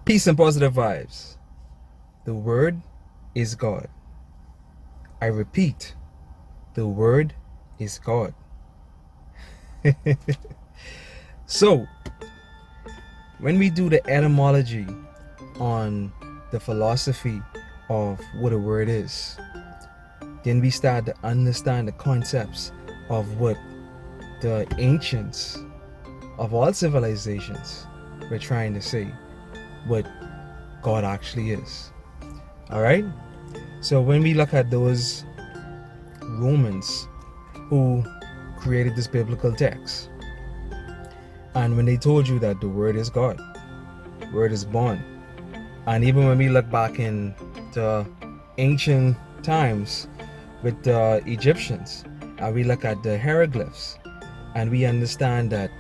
Peace and positive vibes. The word is God. I repeat, the word is God. So, when we do the etymology on the philosophy of what a word is, then we start to understand the concepts of what the ancients of all civilizations were trying to say, what God actually is. Alright? So when we look at those Romans who created this biblical text, and when they told you that the word is God, word is born, and even when we look back in the ancient times with the Egyptians, and we look at the hieroglyphs, and we understand that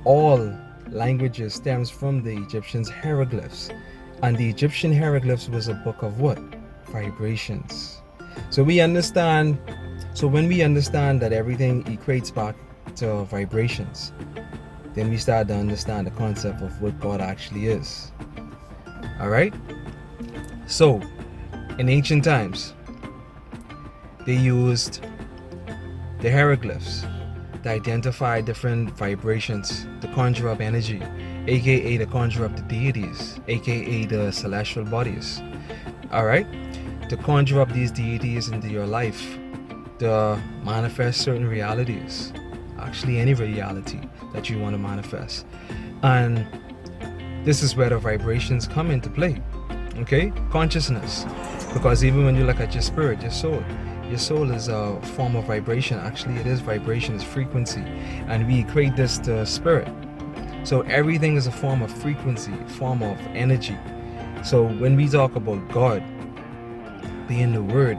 all languages stems from the Egyptians' hieroglyphs, and the Egyptian hieroglyphs was a book of what? Vibrations. So we understand, so when we understand that everything equates back to vibrations, then we start to understand the concept of what God actually is. Alright? So, in ancient times, they used the hieroglyphs to identify different vibrations, to conjure up energy, aka to conjure up the deities, aka the celestial bodies. Alright? To conjure up these deities into your life, to manifest certain realities, actually any reality that you want to manifest. And this is where the vibrations come into play. Okay? Consciousness. Because even when you look at your spirit, your soul is a form of vibration. Actually, it is vibration, it's frequency. And we equate this to spirit. So everything is a form of frequency, form of energy. So when we talk about God being the word,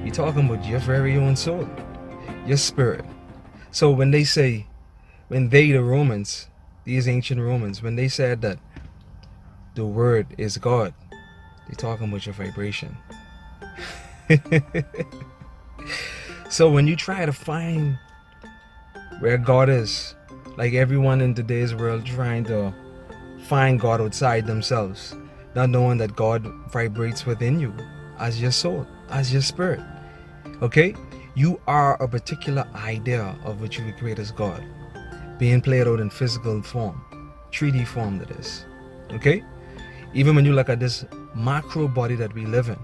we're talking about your very own soul, your spirit. So when they say, the Romans, these ancient Romans, when they said that the word is God, they're talking about your vibration. So when you try to find where God is, like everyone in today's world trying to find God outside themselves, not knowing that God vibrates within you as your soul, as your spirit. Okay? You are a particular idea of what you would create as God, being played out in physical form, 3D form, that is. Okay? Even when you look at this macro body that we live in,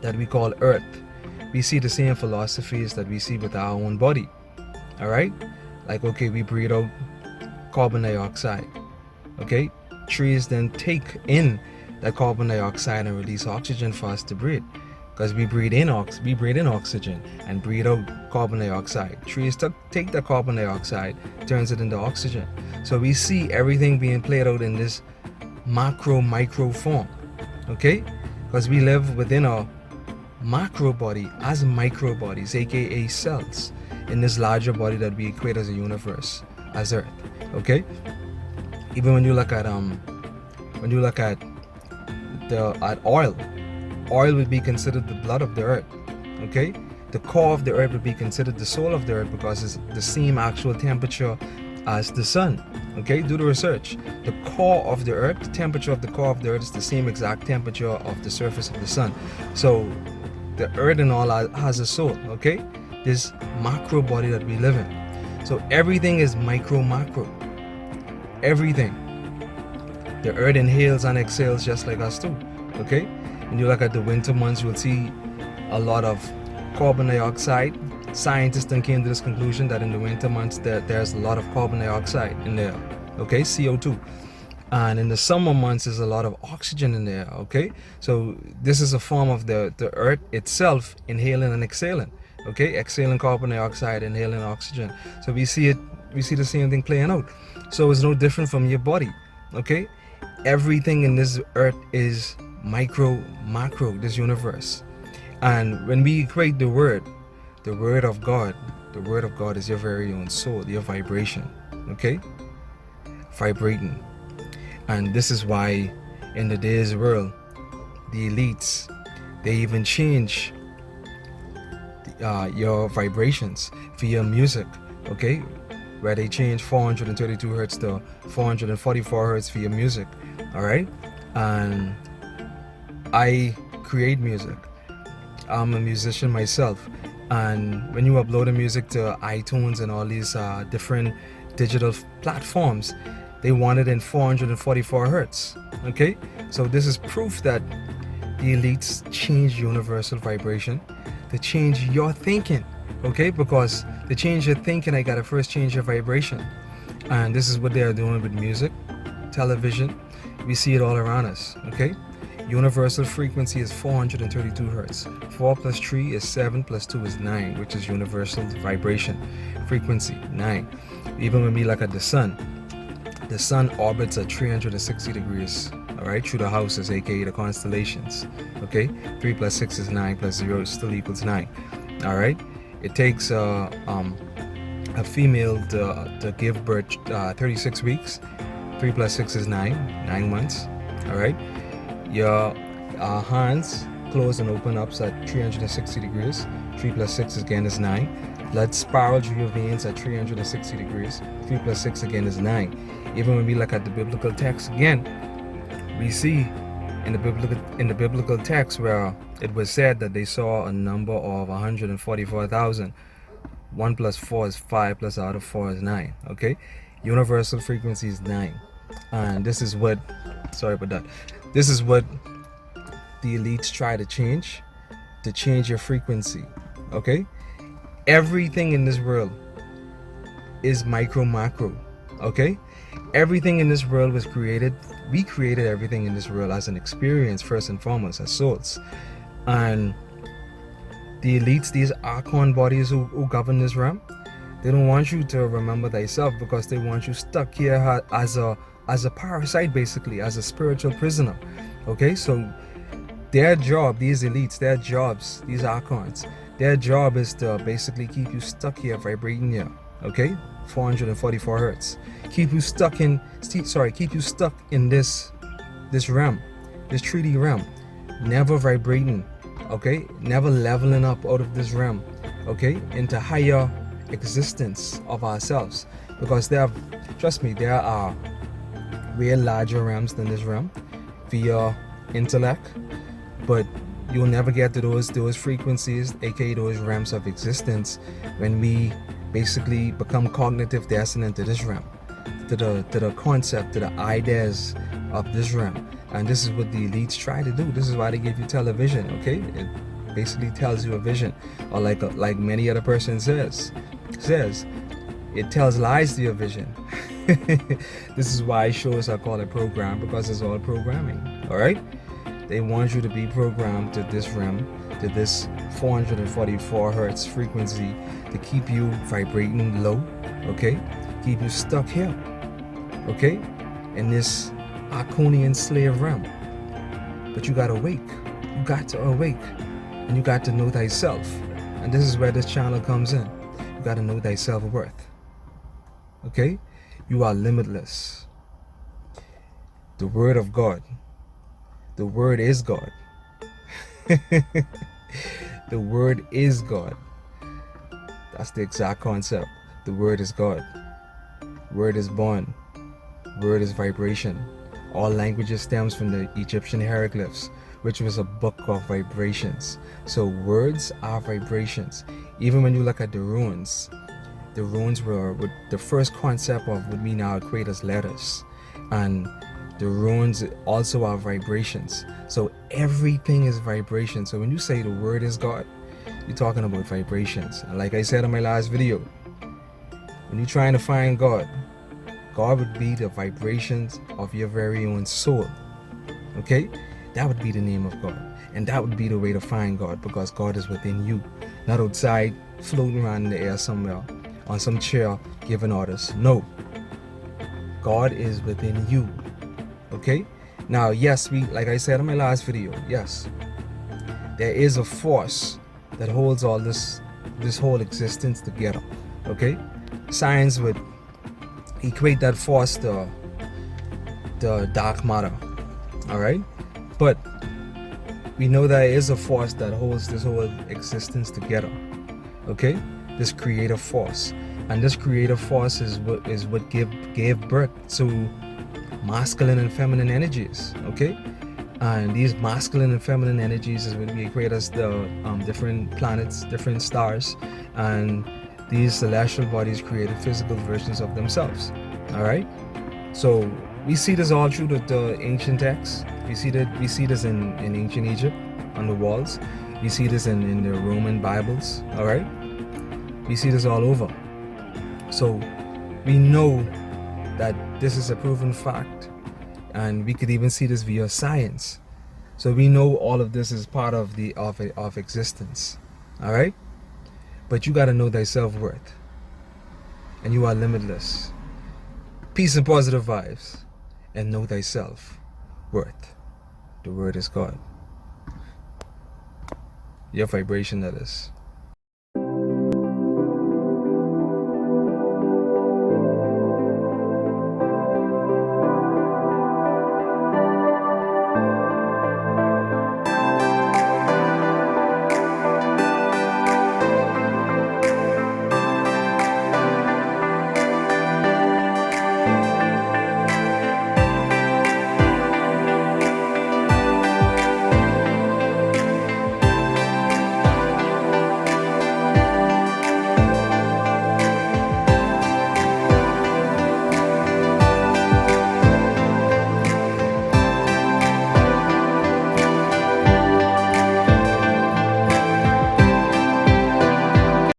that we call Earth, we see the same philosophies that we see with our own body. Alright? Like, okay, we breathe out carbon dioxide. Okay? Trees then take in that carbon dioxide and release oxygen for us to breathe. Because we breathe in oxygen and breathe out carbon dioxide. Trees take the carbon dioxide, turns it into oxygen. So we see everything being played out in this micro form. Okay? Because we live within a macro body as micro bodies, aka cells, in this larger body that we equate as a universe, as Earth. Okay? Even when you look at oil would be considered the blood of the earth. Okay? The core of the earth would be considered the soul of the earth because it's the same actual temperature as the sun. Okay? Do the research. The core of the earth, the temperature of the core of the earth is the same exact temperature of the surface of the sun. So the earth and all has a soul. Okay? This macro body that we live in. So everything is macro. Everything. The earth inhales and exhales just like us too. Okay? When you look at the winter months, you'll see a lot of carbon dioxide. Scientists then came to this conclusion that in the winter months there's a lot of carbon dioxide in there. Okay, CO2. And in the summer months there's a lot of oxygen in there. Okay, so this is a form of the earth itself inhaling and exhaling. Okay, exhaling carbon dioxide, inhaling oxygen. So we see the same thing playing out. So it's no different from your body. Okay, everything in this earth is macro, this universe. And when we equate the word of God, the word of God is your very own soul, your vibration. Okay, vibrating. And this is why in today's world, the elites, they even change your vibrations for your music. Okay, where they change 432 hertz to 444 hertz for your music. All right, and I create music. I'm a musician myself, and when you upload a music to iTunes and all these different digital platforms, they want it in 444 hertz. Okay, so this is proof that the elites change universal vibration to change your thinking. Okay, because to change your thinking, I gotta first change your vibration, and this is what they are doing with music, television. We see it all around us. Okay, universal frequency is 432 hertz. 4 plus 3 is 7 plus 2 is 9, which is universal vibration frequency 9. Even when we look at the sun orbits at 360 degrees, all right, through the houses, aka the constellations. Okay, 3 plus 6 is 9 plus 0 still equals 9. All right, it takes a female to give birth 36 weeks. 3 plus 6 is 9 months. All right, your hands close and open up at 360 degrees. 3 plus 6 again is 9. Blood spiral through your veins at 360 degrees. 3 plus 6 again is 9. Even when we look at the biblical text again, we see in the biblical text where it was said that they saw a number of 144,000. 1 plus 4 is 5 plus out of 4 is 9. Okay, universal frequency is 9, and this is what this is what the elites try to change your frequency. Okay, everything in this world is micro macro. Okay, everything in this world was created. We created everything in this world as an experience, first and foremost, as souls. And the elites, these archon bodies who govern this realm, they don't want you to remember thyself, because they want you stuck here as a parasite, basically, as a spiritual prisoner. Okay, so their job, these elites, their jobs, these archons, their job is to basically keep you stuck here, vibrating here. Okay, 444 hertz. Keep you stuck in this realm, this 3D realm, never vibrating. Okay, never leveling up out of this realm, okay, into higher existence of ourselves, because trust me, there are way larger realms than this realm via intellect, but you'll never get to those frequencies, aka those realms of existence, when we basically become cognitive dissonant to this realm, to the concept, to the ideas of this realm. And this is what the elites try to do. This is why they give you television. Okay, it basically tells you a vision, or like many other person says it tells lies to your vision. This is why shows are called a program, because it's all programming. All right, they want you to be programmed to this realm, to this 444 hertz frequency, to keep you vibrating low. Okay, keep you stuck here. Okay, in this Arconian slave realm. But you gotta awake. You got to awake, and you got to know thyself. And this is where this channel comes in. You gotta know thy self-worth. Okay, you are limitless. The word of God, the word is God. The word is God. That's the exact concept. The word is God. Word is born. Word is vibration. All languages stems from the Egyptian hieroglyphs, which was a book of vibrations. So words are vibrations. Even when you look at the runes were the first concept of what we now create as letters. And the runes also are vibrations. So everything is vibration. So when you say the word is God, you're talking about vibrations. And like I said in my last video, when you're trying to find God would be the vibrations of your very own soul. Okay, that would be the name of God, and that would be the way to find God, because God is within you, not outside floating around in the air somewhere on some chair giving orders. No, God is within you. Okay, now yes, like I said in my last video, yes, there is a force that holds all this whole existence together. Okay, science would equate that force to the dark matter. All right, but we know there is a force that holds this whole existence together. Okay, this creative force. And this creative force is what gave birth to masculine and feminine energies. Okay, and these masculine and feminine energies is what we create as the different planets, different stars, and these celestial bodies created physical versions of themselves. All right, so we see this all through the ancient texts. We see this in ancient Egypt on the walls. We see this in the Roman Bibles. All right, we see this all over. So we know that this is a proven fact, and we could even see this via science. So we know all of this is part of of existence. All right, but you got to know thy self-worth, and you are limitless. Peace and positive vibes, and know thyself worth. The word is God. Your vibration, that is.